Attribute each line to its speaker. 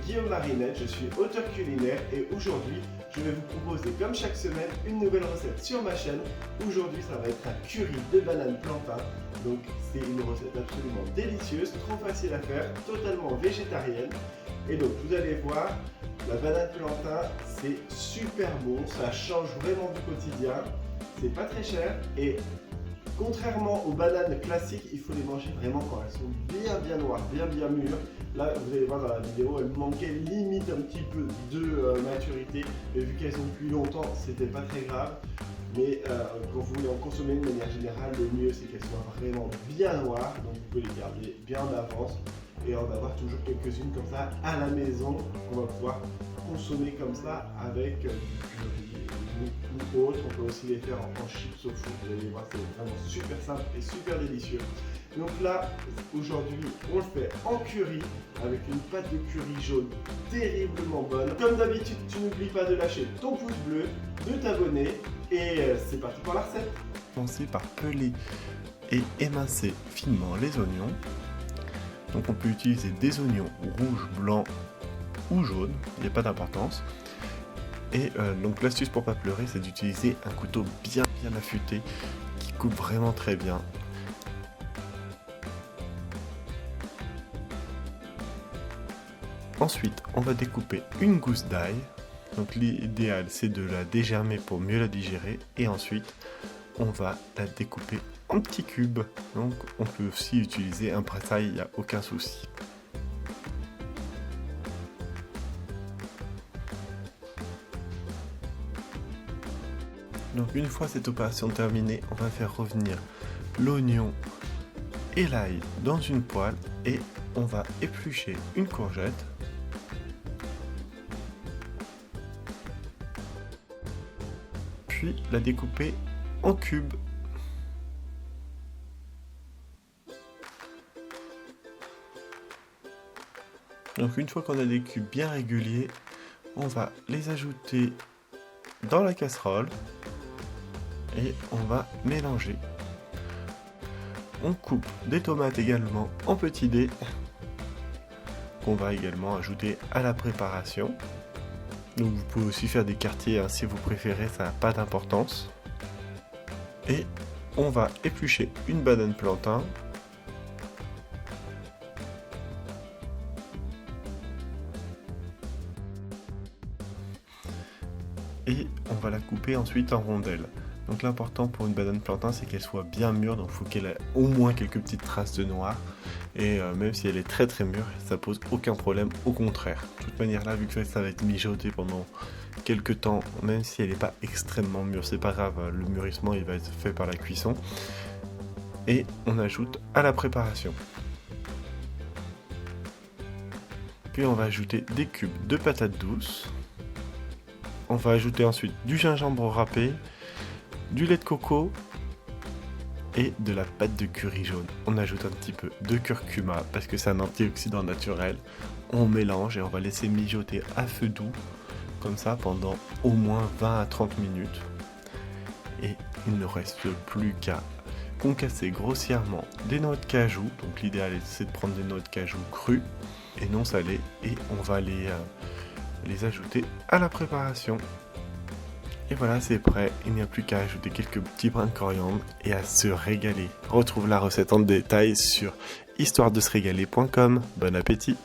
Speaker 1: Guillaume Marinette, je suis auteur culinaire et aujourd'hui je vais vous proposer comme chaque semaine une nouvelle recette sur ma chaîne. Aujourd'hui ça va être un curry de banane plantain, donc c'est une recette absolument délicieuse, trop facile à faire, totalement végétarienne. Et donc vous allez voir, la banane plantain c'est super bon, ça change vraiment du quotidien, c'est pas très cher et contrairement aux bananes classiques, il faut les manger vraiment quand elles sont bien noires, bien mûres. Là, vous allez voir dans la vidéo, elles manquaient limite un petit peu de maturité. Mais vu qu'elles ont cuit longtemps, c'était pas très grave. Mais quand vous voulez en consommer de manière générale, le mieux c'est qu'elles soient vraiment bien noires. Donc vous pouvez les garder bien d'avance et en avoir toujours quelques-unes comme ça à la maison qu'on va pouvoir consommer comme ça avec du curry ou autre. On peut aussi les faire en chips au four. Vous allez voir, c'est vraiment super simple et super délicieux. Donc là, aujourd'hui, on le fait en curry avec une pâte de curry jaune terriblement bonne. Comme d'habitude, tu n'oublies pas de lâcher ton pouce bleu, de t'abonner et c'est parti pour la recette.
Speaker 2: Commencer par peler et émincer finement les oignons. Donc on peut utiliser des oignons rouges, blancs ou jaunes, il n'y a pas d'importance. Et donc l'astuce pour pas pleurer, c'est d'utiliser un couteau bien affûté qui coupe vraiment très bien. Ensuite, on va découper une gousse d'ail. Donc l'idéal, c'est de la dégermer pour mieux la digérer. Et ensuite, on va la découper en petits cubes. Donc on peut aussi utiliser un presse-ail, il n'y a aucun souci. Donc une fois cette opération terminée, on va faire revenir l'oignon et l'ail dans une poêle et on va éplucher une courgette. Puis la découper en cubes. Donc une fois qu'on a des cubes bien réguliers, on va les ajouter dans la casserole et on va mélanger. On coupe des tomates également en petits dés qu'on va également ajouter à la préparation. Donc vous pouvez aussi faire des quartiers si vous préférez, ça n'a pas d'importance. Et on va éplucher une banane plantain. Et on va la couper ensuite en rondelles. Donc l'important pour une banane plantain, c'est qu'elle soit bien mûre, donc il faut qu'elle ait au moins quelques petites traces de noir. Et même si elle est très mûre, ça pose aucun problème, au contraire. De toute manière là, vu que ça va être mijoté pendant quelques temps, même si elle n'est pas extrêmement mûre, c'est pas grave, le mûrissement il va être fait par la cuisson. Et on ajoute à la préparation. Puis on va ajouter des cubes de patates douces. On va ajouter ensuite du gingembre râpé, du lait de coco et de la pâte de curry jaune. On ajoute un petit peu de curcuma parce que c'est un antioxydant naturel. On mélange et on va laisser mijoter à feu doux comme ça pendant au moins 20 à 30 minutes. Et il ne reste plus qu'à concasser grossièrement des noix de cajou. Donc l'idéal c'est de prendre des noix de cajou crues et non salées et on va les ajouter à la préparation. Et voilà, c'est prêt, il n'y a plus qu'à ajouter quelques petits brins de coriandre et à se régaler. Retrouve la recette en détail sur histoiredesregaler.com. Bon appétit!